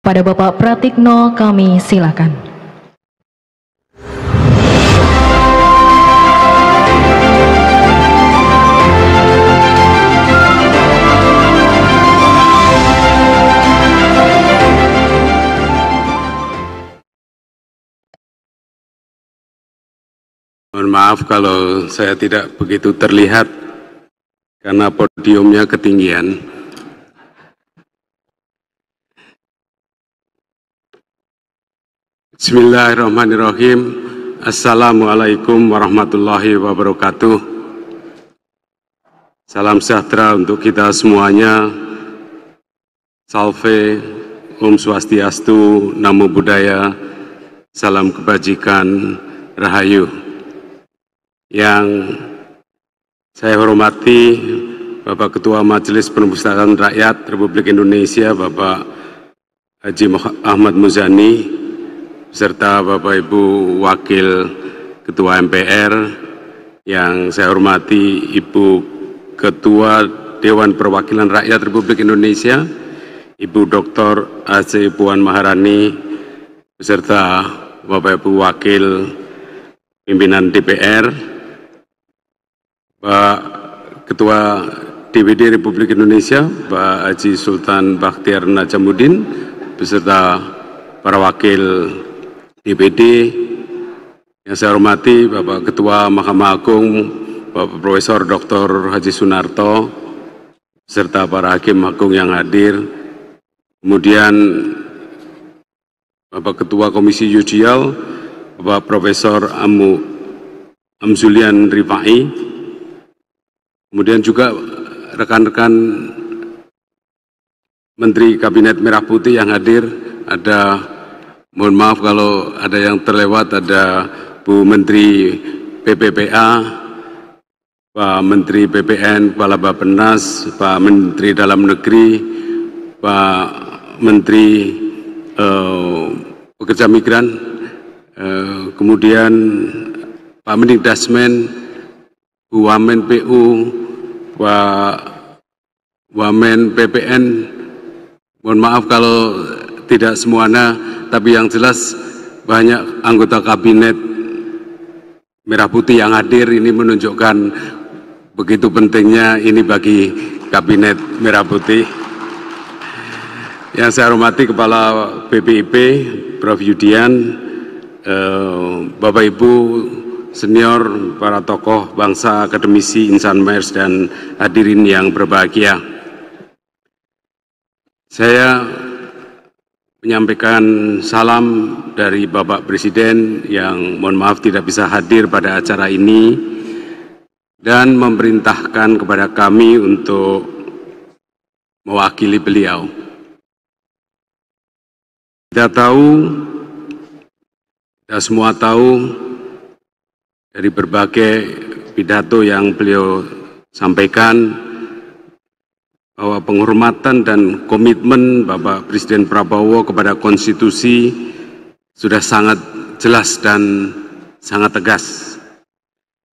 Pada Bapak Pratikno kami silakan. Mohon maaf kalau saya tidak begitu terlihat karena podiumnya ketinggian. Bismillahirrahmanirrahim. Assalamualaikum warahmatullahi wabarakatuh. Salam sejahtera untuk kita semuanya. Salve, Om Swastiastu, Namo Buddhaya, salam kebajikan, Rahayu. Yang saya hormati Bapak Ketua Majelis Permusyawaratan Rakyat Republik Indonesia, Bapak Haji Ahmad Muzani, beserta Bapak Ibu Wakil Ketua MPR, yang saya hormati Ibu Ketua Dewan Perwakilan Rakyat Republik Indonesia, Ibu Dr. A.C. Puan Maharani, beserta Bapak Ibu Wakil Pimpinan DPR, Pak Ketua DPD Republik Indonesia, Pak Haji Sultan Bakhtiar Najamuddin, beserta para wakil DPD, yang saya hormati Bapak Ketua Mahkamah Agung, Bapak Profesor Dr. Haji Sunarto, beserta para hakim agung yang hadir, kemudian Bapak Ketua Komisi Yudisial, Bapak Profesor Amzulian Rifai, kemudian juga rekan-rekan Menteri Kabinet Merah Putih yang hadir. Ada, mohon maaf kalau ada yang terlewat, ada Bu Menteri PPPA, Pak Menteri PPN, Kepala Bappenas, Pak Menteri Dalam Negeri, Pak Menteri Pekerja Migran, kemudian Pak Mendikdasmen, Bu Wamen PU, Pak Wamen PPN, mohon maaf kalau tidak semuanya, tapi yang jelas banyak anggota Kabinet Merah Putih yang hadir. Ini menunjukkan begitu pentingnya ini bagi Kabinet Merah Putih. Yang saya hormati Kepala BPIP, Prof. Yudian, Bapak Ibu senior, para tokoh bangsa, akademisi, insan pers, dan hadirin yang berbahagia. Saya menyampaikan salam dari Bapak Presiden yang mohon maaf tidak bisa hadir pada acara ini dan memerintahkan kepada kami untuk mewakili beliau. Kita semua tahu dari berbagai pidato yang beliau sampaikan bahwa penghormatan dan komitmen Bapak Presiden Prabowo kepada konstitusi sudah sangat jelas dan sangat tegas.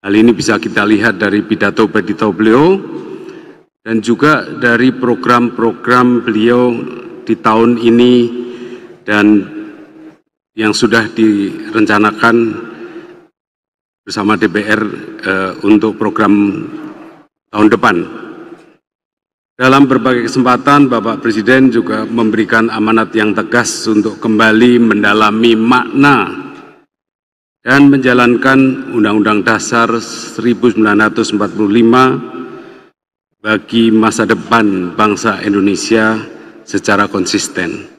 Hal ini bisa kita lihat dari pidato-pidato beliau dan juga dari program-program beliau di tahun ini dan yang sudah direncanakan bersama DPR untuk program tahun depan. Dalam berbagai kesempatan, Bapak Presiden juga memberikan amanat yang tegas untuk kembali mendalami makna dan menjalankan Undang-Undang Dasar 1945 bagi masa depan bangsa Indonesia secara konsisten.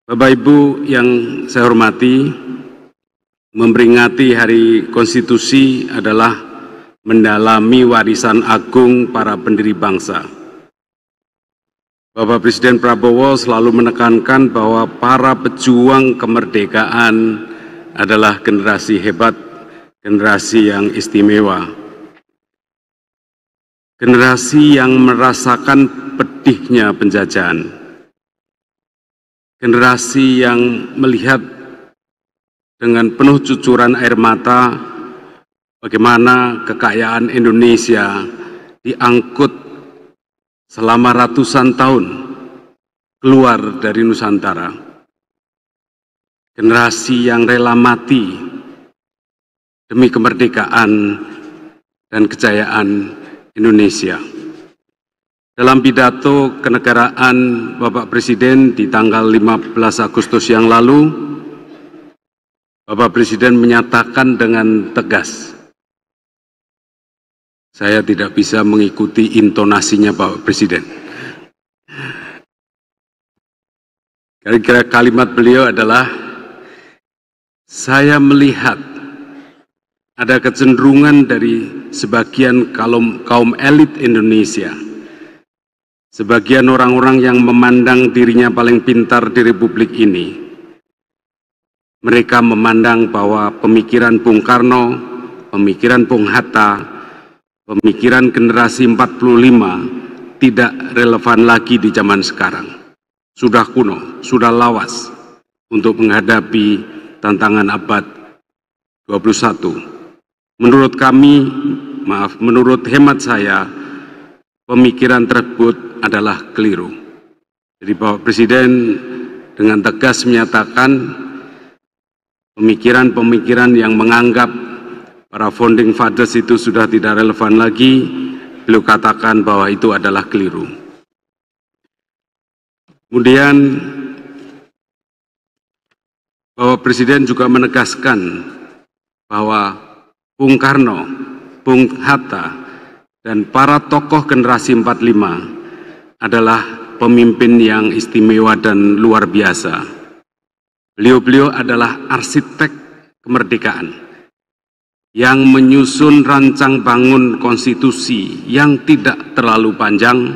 Bapak Ibu yang saya hormati, memperingati Hari Konstitusi adalah mendalami warisan agung para pendiri bangsa. Bapak Presiden Prabowo selalu menekankan bahwa para pejuang kemerdekaan adalah generasi hebat, generasi yang istimewa, generasi yang merasakan pedihnya penjajahan, generasi yang melihat dengan penuh cucuran air mata bagaimana kekayaan Indonesia diangkut selama ratusan tahun keluar dari Nusantara, generasi yang rela mati demi kemerdekaan dan kejayaan Indonesia. Dalam pidato kenegaraan Bapak Presiden di tanggal 15 Agustus yang lalu, Bapak Presiden menyatakan dengan tegas, saya tidak bisa mengikuti intonasinya Bapak Presiden. Kira-kira kalimat beliau adalah, saya melihat ada kecenderungan dari sebagian kaum elit Indonesia, sebagian orang-orang yang memandang dirinya paling pintar di Republik ini. Mereka memandang bahwa pemikiran Bung Karno, pemikiran Bung Hatta, pemikiran generasi 45 tidak relevan lagi di zaman sekarang. Sudah kuno, sudah lawas untuk menghadapi tantangan abad 21. Menurut kami, menurut hemat saya, pemikiran tersebut adalah keliru. Jadi Bapak Presiden dengan tegas menyatakan pemikiran-pemikiran yang menganggap para founding fathers itu sudah tidak relevan lagi, beliau katakan bahwa itu adalah keliru. Kemudian Bapak Presiden juga menegaskan bahwa Bung Karno, Bung Hatta, dan para tokoh generasi 45 adalah pemimpin yang istimewa dan luar biasa. Beliau-beliau adalah arsitek kemerdekaan yang menyusun rancang bangun konstitusi yang tidak terlalu panjang,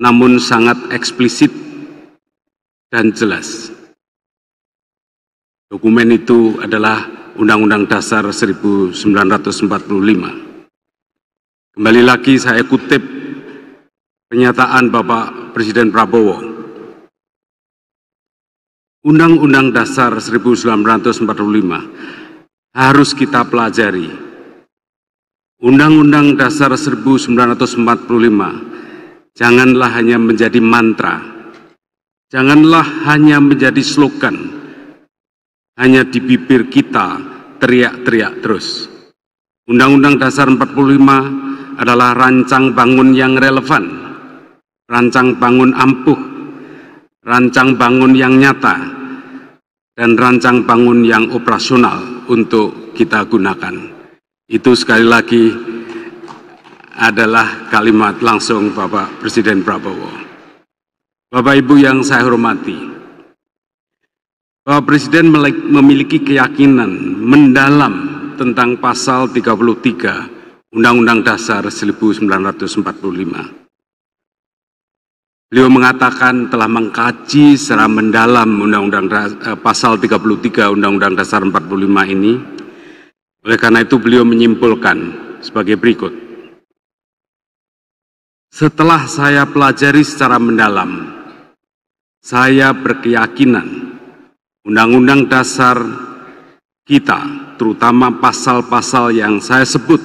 namun sangat eksplisit dan jelas. Dokumen itu adalah Undang-Undang Dasar 1945. Kembali lagi saya kutip pernyataan Bapak Presiden Prabowo. Undang-Undang Dasar 1945 harus kita pelajari. Undang-Undang Dasar 1945 janganlah hanya menjadi mantra, janganlah hanya menjadi slogan, hanya di bibir kita teriak-teriak terus. Undang-Undang Dasar 45 adalah rancang bangun yang relevan, rancang bangun ampuh, rancang bangun yang nyata, dan rancang bangun yang operasional untuk kita gunakan. Itu sekali lagi adalah kalimat langsung Bapak Presiden Prabowo. Bapak Ibu yang saya hormati, Bapak Presiden memiliki keyakinan mendalam tentang pasal 33 Undang-Undang Dasar 1945. Beliau mengatakan telah mengkaji secara mendalam pasal 33 Undang-Undang Dasar 45 ini. Oleh karena itu beliau menyimpulkan sebagai berikut. Setelah saya pelajari secara mendalam, saya berkeyakinan Undang-Undang Dasar kita, terutama pasal-pasal yang saya sebut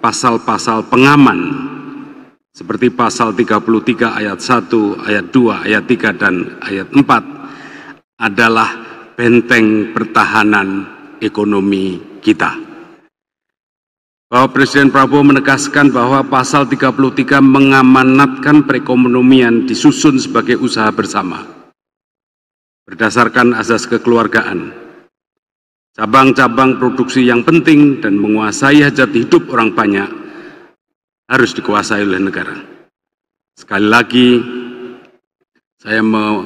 pasal-pasal pengaman, seperti pasal 33 ayat 1, ayat 2, ayat 3, dan ayat 4, adalah benteng pertahanan ekonomi kita. Bapak Presiden Prabowo menegaskan bahwa pasal 33 mengamanatkan perekonomian disusun sebagai usaha bersama, berdasarkan asas kekeluargaan, cabang-cabang produksi yang penting dan menguasai hajat hidup orang banyak harus dikuasai oleh negara. Sekali lagi, saya mau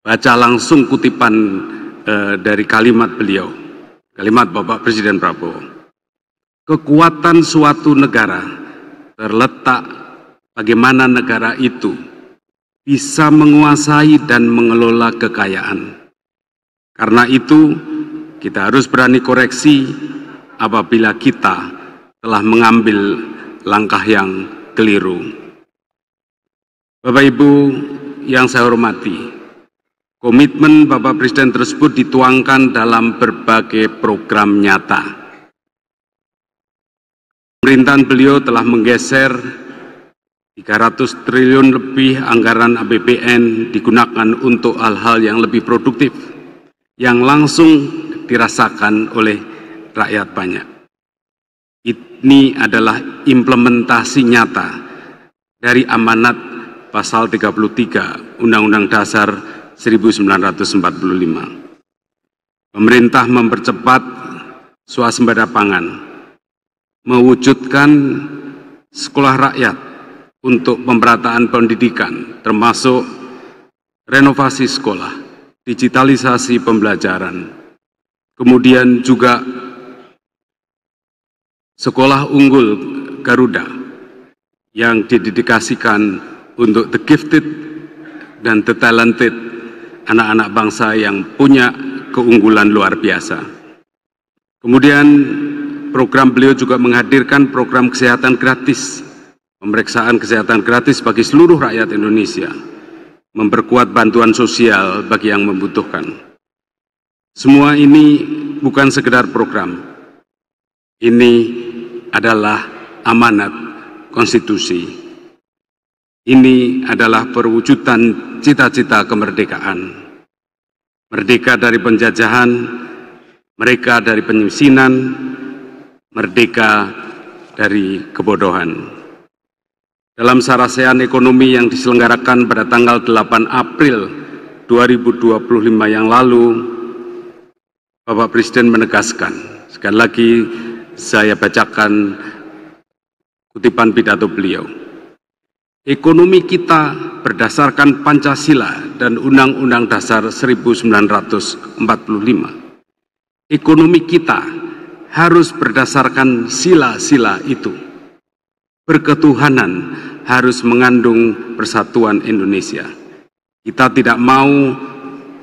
baca langsung kutipan dari kalimat beliau, kalimat Bapak Presiden Prabowo. Kekuatan suatu negara terletak bagaimana negara itu bisa menguasai dan mengelola kekayaan. Karena itu, kita harus berani koreksi apabila kita telah mengambil langkah yang keliru. Bapak Ibu yang saya hormati, komitmen Bapak Presiden tersebut dituangkan dalam berbagai program nyata. Pemerintahan beliau telah menggeser 300 triliun lebih anggaran APBN digunakan untuk hal-hal yang lebih produktif, yang langsung dirasakan oleh rakyat banyak. Ini adalah implementasi nyata dari amanat pasal 33 Undang-Undang Dasar 1945. Pemerintah mempercepat swasembada pangan, mewujudkan sekolah rakyat untuk pemerataan pendidikan, termasuk renovasi sekolah, digitalisasi pembelajaran, kemudian juga sekolah unggul Garuda yang didedikasikan untuk the gifted dan the talented, anak-anak bangsa yang punya keunggulan luar biasa. Kemudian program beliau juga menghadirkan program kesehatan gratis, pemeriksaan kesehatan gratis bagi seluruh rakyat Indonesia, memperkuat bantuan sosial bagi yang membutuhkan. Semua ini bukan sekedar program, ini adalah amanat konstitusi. Ini adalah perwujudan cita-cita kemerdekaan. Merdeka dari penjajahan, merdeka dari penyusinan, merdeka dari kebodohan. Dalam sarasehan ekonomi yang diselenggarakan pada tanggal 8 April 2025 yang lalu, Bapak Presiden menegaskan, sekali lagi saya bacakan kutipan pidato beliau. Ekonomi kita berdasarkan Pancasila dan Undang-Undang Dasar 1945. Ekonomi kita harus berdasarkan sila-sila itu. Berketuhanan harus mengandung persatuan Indonesia. Kita tidak mau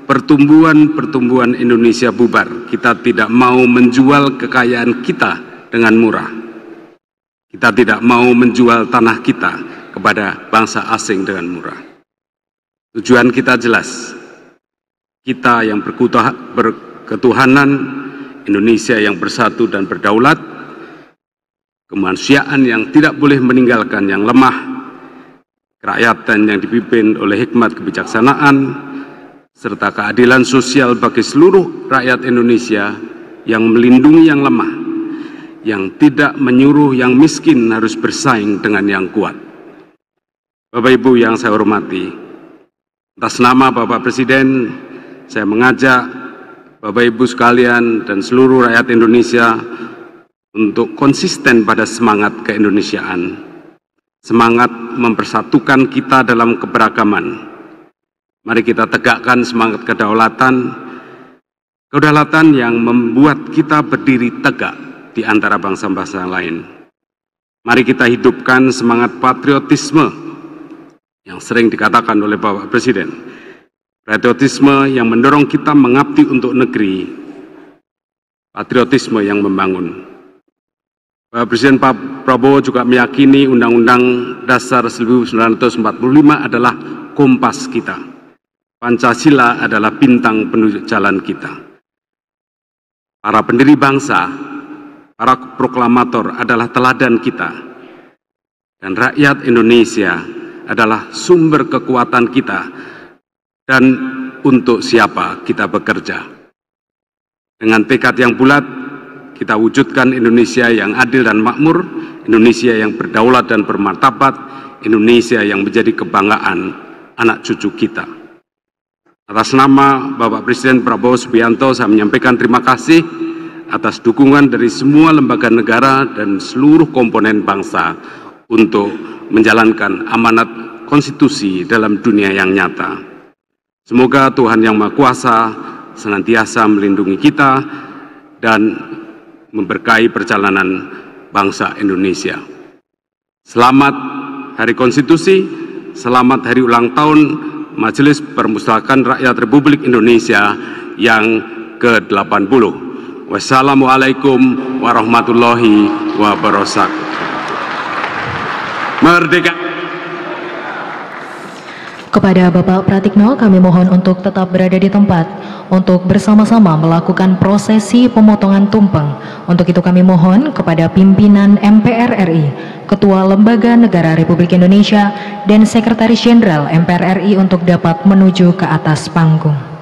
pertumbuhan Indonesia bubar. Kita tidak mau menjual kekayaan kita dengan murah. Kita tidak mau menjual tanah kita kepada bangsa asing dengan murah. Tujuan kita jelas. Kita yang berketuhanan, Indonesia yang bersatu dan berdaulat, kemanusiaan yang tidak boleh meninggalkan yang lemah, kerakyatan yang dipimpin oleh hikmat kebijaksanaan, serta keadilan sosial bagi seluruh rakyat Indonesia yang melindungi yang lemah, yang tidak menyuruh yang miskin harus bersaing dengan yang kuat. Bapak Ibu yang saya hormati, atas nama Bapak Presiden, saya mengajak Bapak Ibu sekalian dan seluruh rakyat Indonesia untuk konsisten pada semangat keindonesiaan, semangat mempersatukan kita dalam keberagaman. Mari kita tegakkan semangat kedaulatan yang membuat kita berdiri tegak di antara bangsa-bangsa lain. Mari kita hidupkan semangat patriotisme yang sering dikatakan oleh Bapak Presiden. Patriotisme yang mendorong kita mengabdi untuk negeri, patriotisme yang membangun. Bapak Presiden Pak Prabowo juga meyakini Undang-Undang Dasar 1945 adalah kompas kita. Pancasila adalah bintang penunjuk jalan kita. Para pendiri bangsa, para proklamator adalah teladan kita. Dan rakyat Indonesia adalah sumber kekuatan kita dan untuk siapa kita bekerja. Dengan tekad yang bulat, kita wujudkan Indonesia yang adil dan makmur, Indonesia yang berdaulat dan bermartabat, Indonesia yang menjadi kebanggaan anak cucu kita. Atas nama Bapak Presiden Prabowo Subianto, saya menyampaikan terima kasih atas dukungan dari semua lembaga negara dan seluruh komponen bangsa untuk menjalankan amanat konstitusi dalam dunia yang nyata. Semoga Tuhan Yang Maha Kuasa senantiasa melindungi kita dan memberkahi perjalanan bangsa Indonesia. Selamat Hari Konstitusi, selamat Hari Ulang Tahun Majelis Permusyawaratan Rakyat Republik Indonesia yang ke-80. Wassalamualaikum warahmatullahi wabarakatuh. Merdeka! Kepada Bapak Pratikno, kami mohon untuk tetap berada di tempat untuk bersama-sama melakukan prosesi pemotongan tumpeng. Untuk itu kami mohon kepada pimpinan MPR RI, Ketua Lembaga Negara Republik Indonesia, dan Sekretaris Jenderal MPR RI untuk dapat menuju ke atas panggung.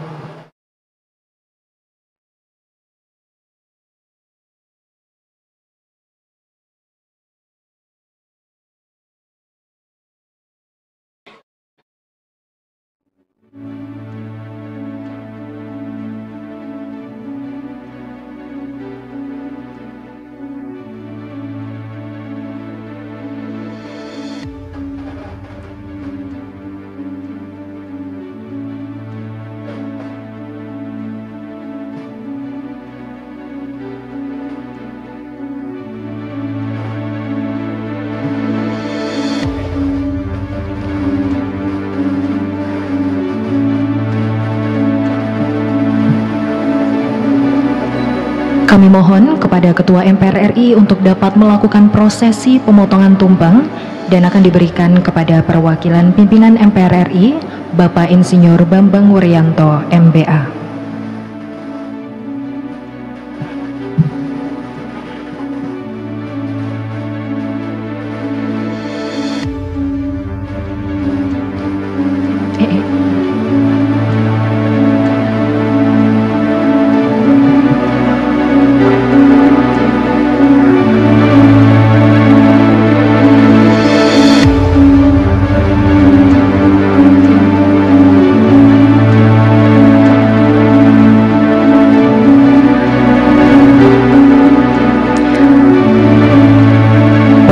Kami mohon kepada Ketua MPR RI untuk dapat melakukan prosesi pemotongan tumpeng dan akan diberikan kepada perwakilan pimpinan MPR RI, Bapak Insinyur Bambang Wuryanto, MBA.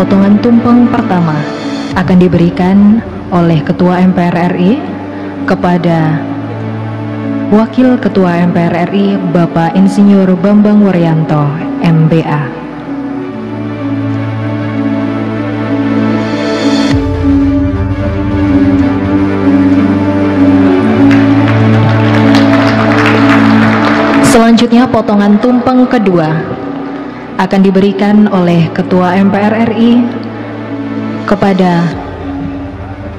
Potongan tumpeng pertama akan diberikan oleh Ketua MPR RI kepada Wakil Ketua MPR RI Bapak Insinyur Bambang Wuryanto, MBA. Selanjutnya potongan tumpeng kedua akan diberikan oleh Ketua MPR RI kepada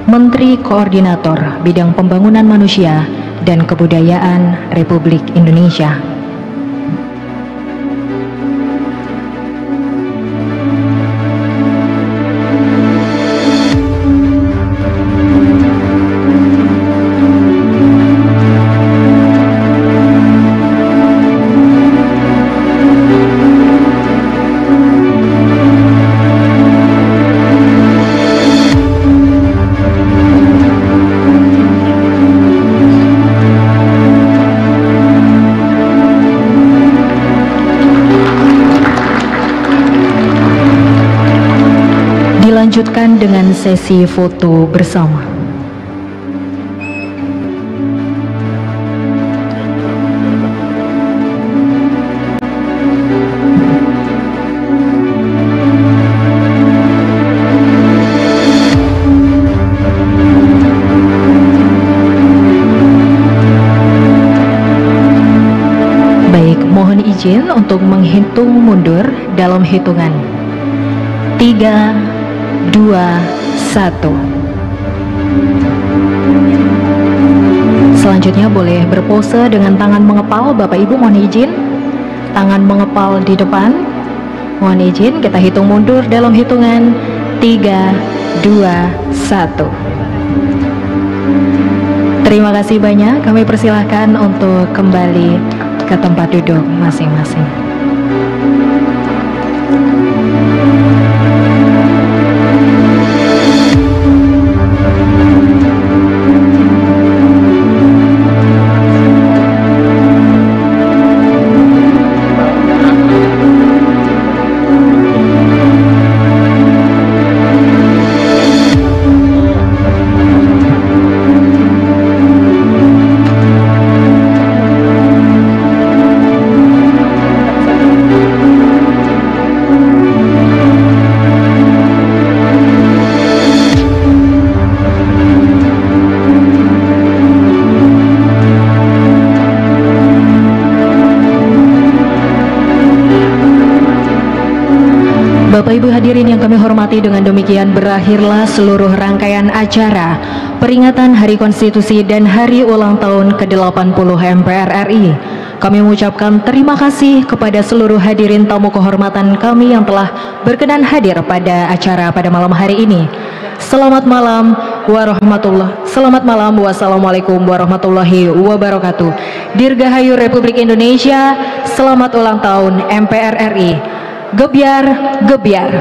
Menteri Koordinator Bidang Pembangunan Manusia dan Kebudayaan Republik Indonesia. Dilanjutkan dengan sesi foto bersama. Baik, mohon izin untuk menghitung mundur dalam hitungan 3, 2, 1. Selanjutnya boleh berpose dengan tangan mengepal. Bapak Ibu mohon izin, tangan mengepal di depan. Mohon izin kita hitung mundur dalam hitungan 3, 2, 1. Terima kasih banyak. Kami persilahkan untuk kembali ke tempat duduk masing-masing. Bapak Ibu hadirin yang kami hormati, dengan demikian berakhirlah seluruh rangkaian acara peringatan Hari Konstitusi dan Hari Ulang Tahun ke-80 MPR RI. Kami mengucapkan terima kasih kepada seluruh hadirin tamu kehormatan kami yang telah berkenan hadir pada acara pada malam hari ini. Selamat malam wassalamualaikum warahmatullahi wabarakatuh. Dirgahayu Republik Indonesia, selamat ulang tahun MPR RI. Gebiar, gebiar.